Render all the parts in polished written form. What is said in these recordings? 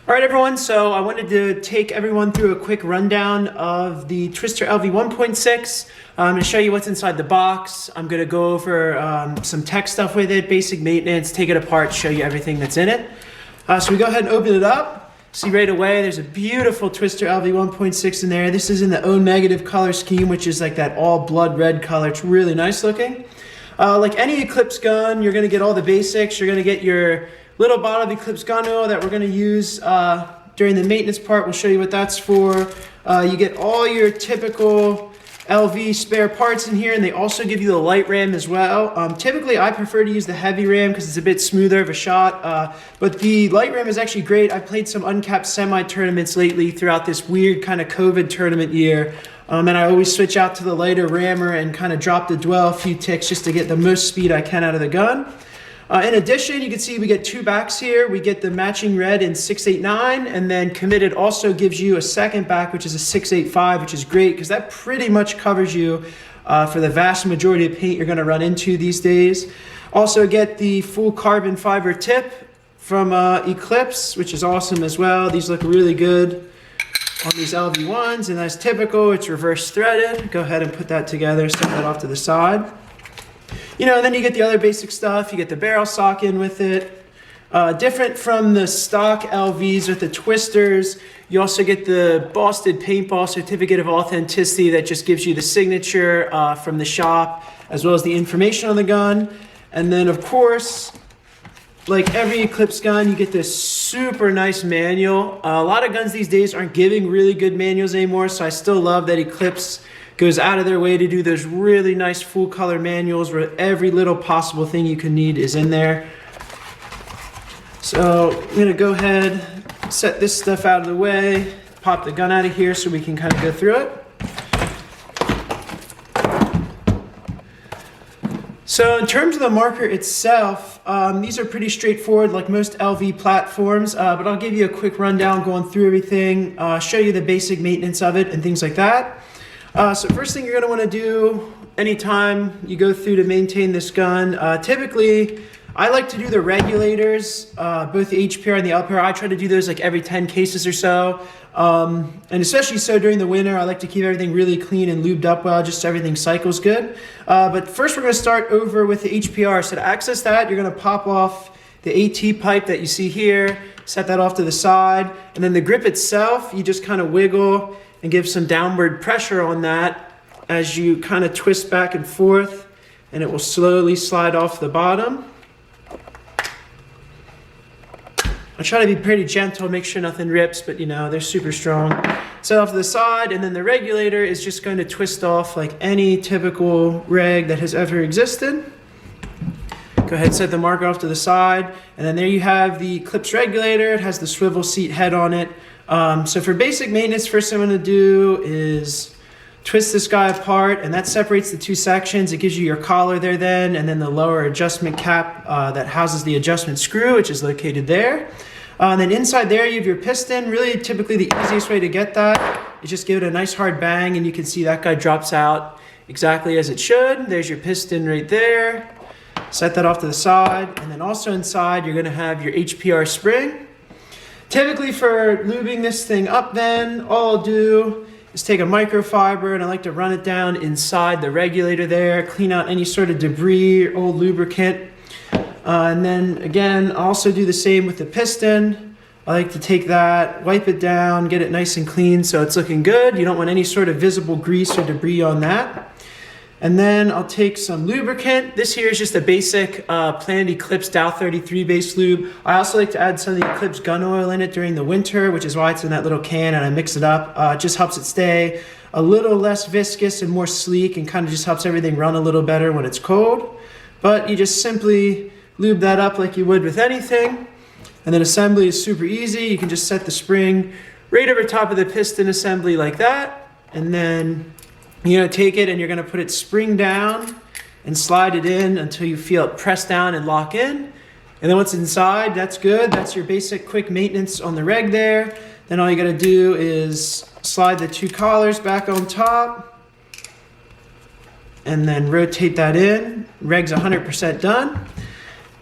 All right, everyone, so I wanted to take everyone through a quick rundown of the Twister LV 1.6. I'm going to show you what's inside the box. I'm going to go over some tech stuff with it, basic maintenance, take it apart, show you everything that's in it. So we go ahead and open it up. See right away, there's a beautiful Twister LV 1.6 in there. This is in the O negative color scheme, which is like that all blood red color. It's really nice looking. Like any Eclipse gun, you're going to get all the basics. You're going to get your little bottle of Eclipse gun oil that we're going to use during the maintenance part. We'll show you what that's for. You get all your typical LV spare parts in here, and they also give you the light ram as well. Typically, I prefer to use the heavy ram because it's a bit smoother of a shot, but the light ram is actually great. I played some uncapped semi-tournaments lately throughout this weird kind of COVID tournament year, and I always switch out to the lighter rammer and kind of drop the dwell a few ticks just to get the most speed I can out of the gun. In addition, you can see we get two backs here. We get the matching red in 689, and then Committed also gives you a second back, which is a 685, which is great because that pretty much covers you for the vast majority of paint you're going to run into these days. Also get the full carbon fiber tip from Eclipse, which is awesome as well. These look really good on these LV1s, and as typical, it's reverse threaded. Go ahead and put that together, set that off to the side. You know, and then you get the other basic stuff. You get the barrel sock in with it. Different from the stock LVs with the twisters, you also get the Boston Paintball Certificate of Authenticity that just gives you the signature from the shop, as well as the information on the gun. And then, of course, like every Eclipse gun, you get this super nice manual. A lot of guns these days aren't giving really good manuals anymore, so I still love that Eclipse goes out of their way to do those really nice full color manuals where every little possible thing you can need is in there. So I'm gonna go ahead, set this stuff out of the way, pop the gun out of here so we can kind of go through it. So in terms of the marker itself, these are pretty straightforward like most LV platforms, but I'll give you a quick rundown going through everything, show you the basic maintenance of it and things like that. So first thing you're going to want to do anytime you go through to maintain this gun, typically I like to do the regulators, both the HPR and the LPR. I try to do those like every 10 cases or so, and especially so during the winter. I like to keep everything really clean and lubed up well, just so everything cycles good. But first we're going to start over with the HPR. So to access that, you're going to pop off the AT pipe that you see here, set that off to the side, and then the grip itself, you just kind of wiggle and give some downward pressure on that as you kind of twist back and forth, and it will slowly slide off the bottom. I try to be pretty gentle, make sure nothing rips, but you know, they're super strong. Set off to the side, and then the regulator is just going to twist off like any typical reg that has ever existed. Go ahead and set the marker off to the side, and then there you have the Eclipse regulator. It has the swivel seat head on it. So for basic maintenance, first thing I'm going to do is twist this guy apart, and that separates the two sections. It gives you your collar there then, and then the lower adjustment cap that houses the adjustment screw, which is located there. And then inside there you have your piston. Really, typically the easiest way to get that is just give it a nice hard bang, and you can see that guy drops out exactly as it should. There's your piston right there. Set that off to the side, and then also inside you're going to have your HPR spring. Typically for lubing this thing up then, all I'll do is take a microfiber and I like to run it down inside the regulator there, clean out any sort of debris or old lubricant. And then again, I'll also do the same with the piston. I like to take that, wipe it down, get it nice and clean so it's looking good. You don't want any sort of visible grease or debris on that. And then I'll take some lubricant. This here is just a basic planned Eclipse Dow 33 base lube. I also like to add some of the Eclipse gun oil in it during the winter, which is why it's in that little can, and I mix it up. It just helps it stay a little less viscous and more sleek, and kind of just helps everything run a little better when it's cold. But you just simply lube that up like you would with anything. And then assembly is super easy. You can just set the spring right over top of the piston assembly like that, and then you're going to take it and you're going to put it spring down and slide it in until you feel it press down and lock in. And then once inside, that's good. That's your basic quick maintenance on the reg there. Then all you got to do is slide the two collars back on top and then rotate that in. Reg's 100% done.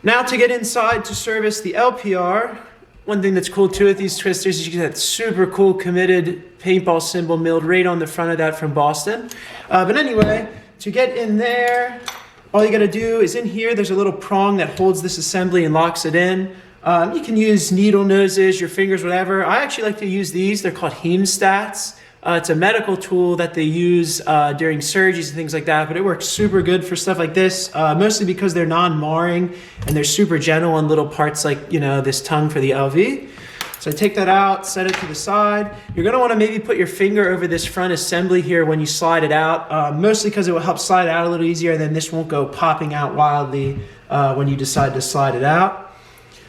Now to get inside to service the LPR, one thing that's cool too with these twisters is you get that super cool committed paintball symbol milled right on the front of that from Boston. But anyway, to get in there, all you gotta do is in here, there's a little prong that holds this assembly and locks it in. You can use needle noses, your fingers, whatever. I actually like to use these. They're called hemostats. It's a medical tool that they use during surgeries and things like that, but it works super good for stuff like this, mostly because they're non-marring and they're super gentle on little parts like, you know, this tongue for the LV. So I take that out, set it to the side. You're gonna wanna maybe put your finger over this front assembly here when you slide it out, mostly because it will help slide out a little easier, and then this won't go popping out wildly when you decide to slide it out.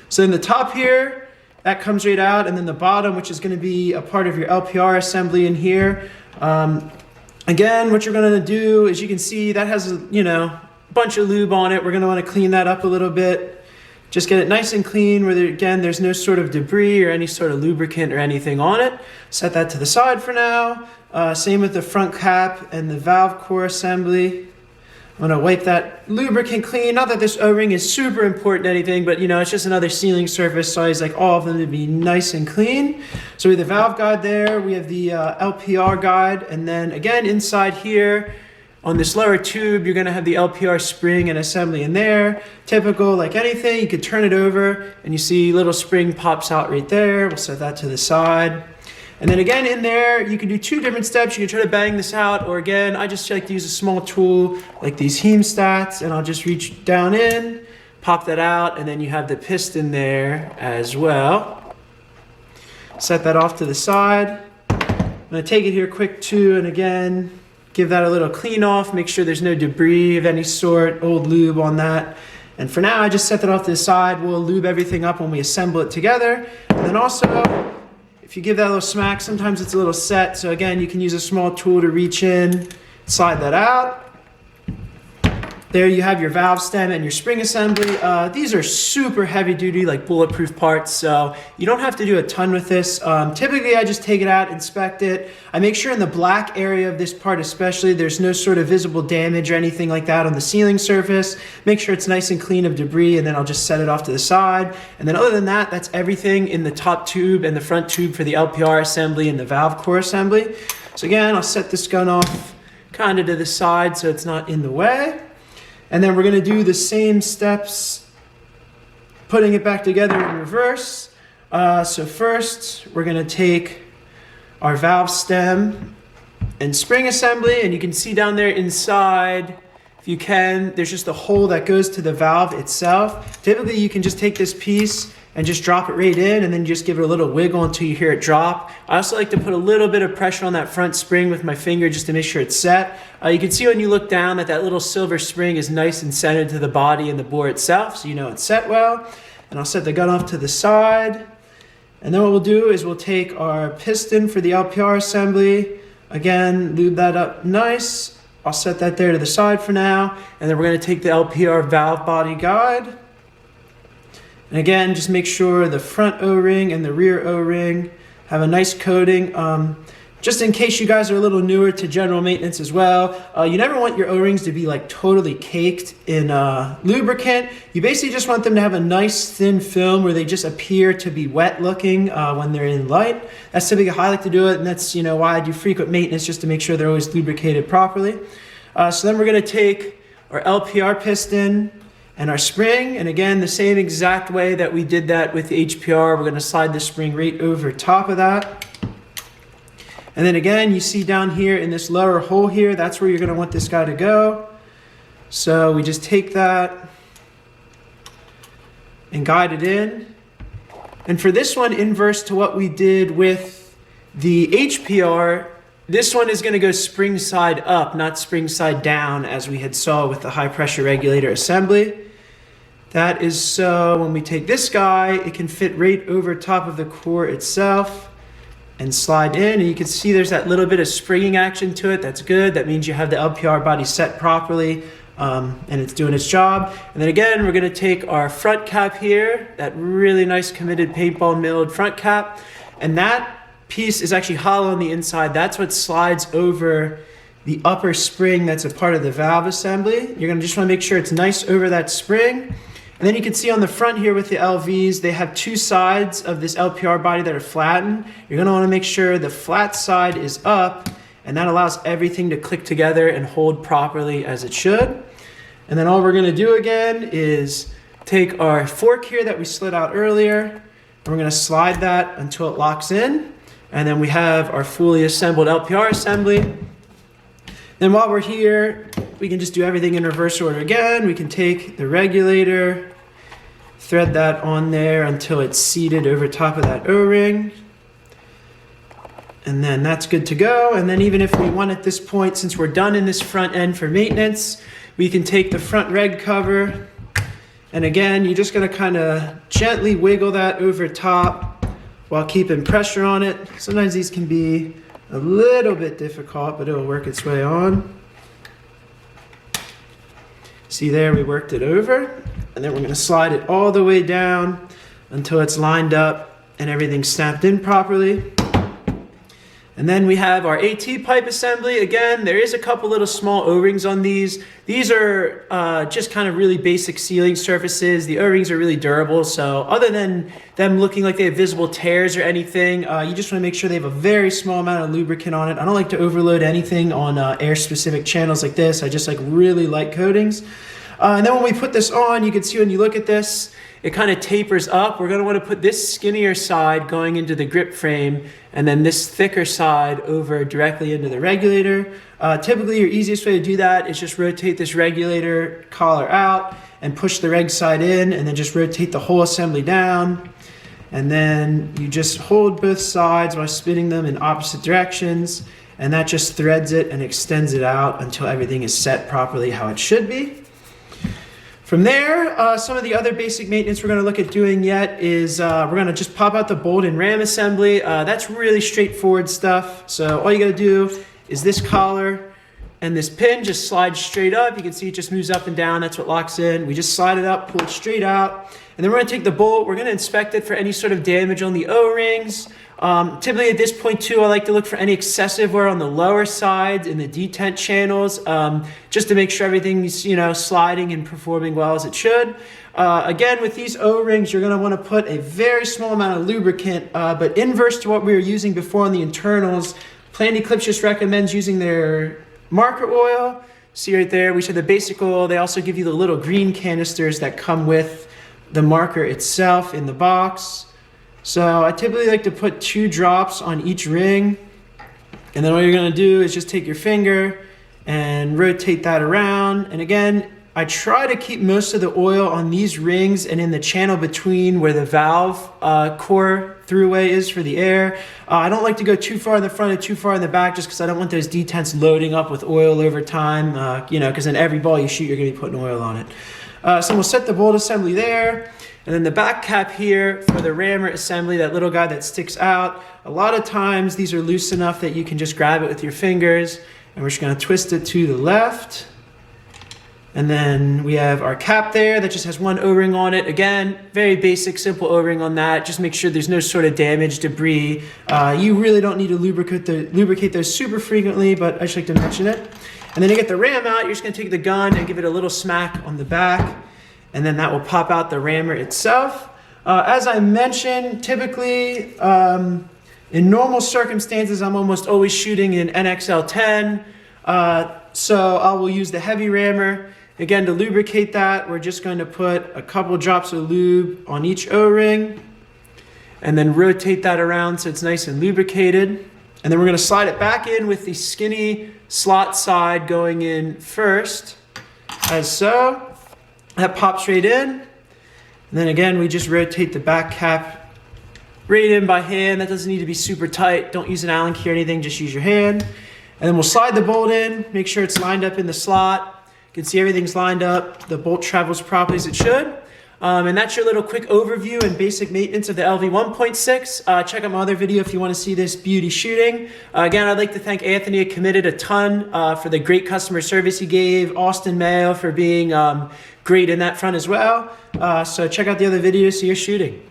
So in the top here, that comes right out, and then the bottom, which is going to be a part of your LPR assembly in here. Again, what you're going to do is you can see that has a, you know, bunch of lube on it. We're going to want to clean that up a little bit. Just get it nice and clean where, again, there's no sort of debris or any sort of lubricant or anything on it. Set that to the side for now. Same with the front cap and the valve core assembly. I'm gonna wipe that lubricant clean. Not that this O-ring is super important or anything, but you know, it's just another sealing surface, so I always like all of them to be nice and clean. So we have the valve guide there, we have the LPR guide, and then again inside here, on this lower tube, you're gonna have the LPR spring and assembly in there. Typical, like anything, you could turn it over and you see little spring pops out right there. We'll set that to the side. And then again in there, you can do two different steps. You can try to bang this out, or again, I just like to use a small tool like these hemostats, and I'll just reach down in, pop that out, and then you have the piston there as well. Set that off to the side. I'm gonna take it here quick too, and again, give that a little clean off, make sure there's no debris of any sort, old lube on that. And for now, I just set that off to the side. We'll lube everything up when we assemble it together. And then also, if you give that a little smack, sometimes it's a little set. So again, you can use a small tool to reach in, slide that out. There you have your valve stem and your spring assembly. These are super heavy duty, like bulletproof parts, so you don't have to do a ton with this. Typically, I just take it out, inspect it. I make sure in the black area of this part especially, there's no sort of visible damage or anything like that on the sealing surface. Make sure it's nice and clean of debris, and then I'll just set it off to the side. And then other than that, that's everything in the top tube and the front tube for the LPR assembly and the valve core assembly. So again, I'll set this gun off kind of to the side so it's not in the way. And then we're going to do the same steps, putting it back together in reverse. So first, we're going to take our valve stem and spring assembly, and you can see down there inside, if you can, there's just a hole that goes to the valve itself. Typically, you can just take this piece and just drop it right in, and then just give it a little wiggle until you hear it drop. I also like to put a little bit of pressure on that front spring with my finger just to make sure it's set. You can see when you look down that that little silver spring is nice and centered to the body and the bore itself, so you know it's set well. And I'll set the gun off to the side. And then what we'll do is we'll take our piston for the LPR assembly. Again, lube that up nice. I'll set that there to the side for now. And then we're gonna take the LPR valve body guide. And again, just make sure the front O-ring and the rear O-ring have a nice coating. Just in case you guys are a little newer to general maintenance as well, you never want your O-rings to be like totally caked in lubricant. You basically just want them to have a nice thin film where they just appear to be wet looking when they're in light. That's typically how I like to do it, and that's why I do frequent maintenance, just to make sure they're always lubricated properly. So then we're gonna take our LPR piston and our spring, and again, the same exact way that we did that with the HPR, we're gonna slide the spring right over top of that. And then again, you see down here in this lower hole here, that's where you're gonna want this guy to go. So we just take that and guide it in. And for this one, inverse to what we did with the HPR, this one is gonna go spring side up, not spring side down, as we had saw with the high pressure regulator assembly. That is so when we take this guy, it can fit right over top of the core itself and slide in. And you can see there's that little bit of springing action to it. That's good. That means you have the LPR body set properly and it's doing its job. And then again, we're gonna take our front cap here, that really nice committed paintball milled front cap. And that piece is actually hollow on the inside. That's what slides over the upper spring that's a part of the valve assembly. You're gonna just wanna make sure it's nice over that spring. And then you can see on the front here with the LVs, they have two sides of this LPR body that are flattened. You're gonna wanna make sure the flat side is up, and that allows everything to click together and hold properly as it should. And then all we're gonna do again is take our fork here that we slid out earlier, and we're gonna slide that until it locks in. And then we have our fully assembled LPR assembly. Then while we're here, we can just do everything in reverse order again. We can take the regulator, thread that on there until it's seated over top of that O-ring. And then that's good to go. And then even if we want at this point, since we're done in this front end for maintenance, we can take the front reg cover. And again, you're just gonna kind of gently wiggle that over top while keeping pressure on it. Sometimes these can be a little bit difficult, but it'll work its way on. See there, we worked it over, and then we're gonna slide it all the way down until it's lined up and everything's snapped in properly. And then we have our AT pipe assembly. Again, there is a couple little small O-rings on these. These are just kind of really basic sealing surfaces. The O-rings are really durable, so other than them looking like they have visible tears or anything, you just want to make sure they have a very small amount of lubricant on it. I don't like to overload anything on air-specific channels like this. I just like really light coatings. And then when we put this on, you can see when you look at this, it kind of tapers up. We're going to want to put this skinnier side going into the grip frame, and then this thicker side over directly into the regulator. Typically, your easiest way to do that is just rotate this regulator collar out and push the reg side in, and then just rotate the whole assembly down. And then you just hold both sides while spinning them in opposite directions, and that just threads it and extends it out until everything is set properly how it should be. From there, some of the other basic maintenance we're going to look at doing yet is we're going to just pop out the bolt and ram assembly. That's really straightforward stuff. So all you got to do is this collar and this pin just slides straight up. You can see it just moves up and down. That's what locks in. We just slide it up, pull it straight out. And then we're going to take the bolt. We're going to inspect it for any sort of damage on the O-rings. Typically at this point too, I like to look for any excessive wear on the lower sides in the detent channels, just to make sure everything's, sliding and performing well as it should. Again, with these O-rings, you're going to want to put a very small amount of lubricant, but inverse to what we were using before on the internals. Plant Eclipse just recommends using their marker oil. See right there, we said the basic oil. They also give you the little green canisters that come with the marker itself in the box. So I typically like to put 2 drops on each ring, and then all you're going to do is just take your finger and rotate that around. And again, I try to keep most of the oil on these rings and in the channel between where the valve core throughway is for the air. I don't like to go too far in the front and too far in the back, just because I don't want those detents loading up with oil over time, because in every ball you shoot, you're going to be putting oil on it. So we'll set the bolt assembly there. And then the back cap here for the rammer assembly, that little guy that sticks out. A lot of times these are loose enough that you can just grab it with your fingers. And we're just going to twist it to the left. And then we have our cap there that just has 1 O-ring on it. Again, very basic, simple O-ring on that. Just make sure there's no sort of damage, debris. You really don't need to lubricate those super frequently, but I just like to mention it. And then to get the ram out, you're just going to take the gun and give it a little smack on the back. And then that will pop out the rammer itself. As I mentioned, typically in normal circumstances, I'm almost always shooting in NXL10. So I will use the heavy rammer. Again, to lubricate that, we're just going to put a couple drops of lube on each O-ring and then rotate that around so it's nice and lubricated. And then we're going to slide it back in with the skinny slot side going in first, as so. That pops right in. And then again, we just rotate the back cap right in by hand. That doesn't need to be super tight. Don't use an Allen key or anything, just use your hand. And then we'll slide the bolt in, make sure it's lined up in the slot. You can see everything's lined up. The bolt travels properly as it should. And that's your little quick overview and basic maintenance of the LV 1.6. Check out my other video if you want to see this beauty shooting. Again, I'd like to thank Anthony at Committed a ton for the great customer service he gave. Austin Mayo for being great in that front as well. So check out the other videos, see your shooting.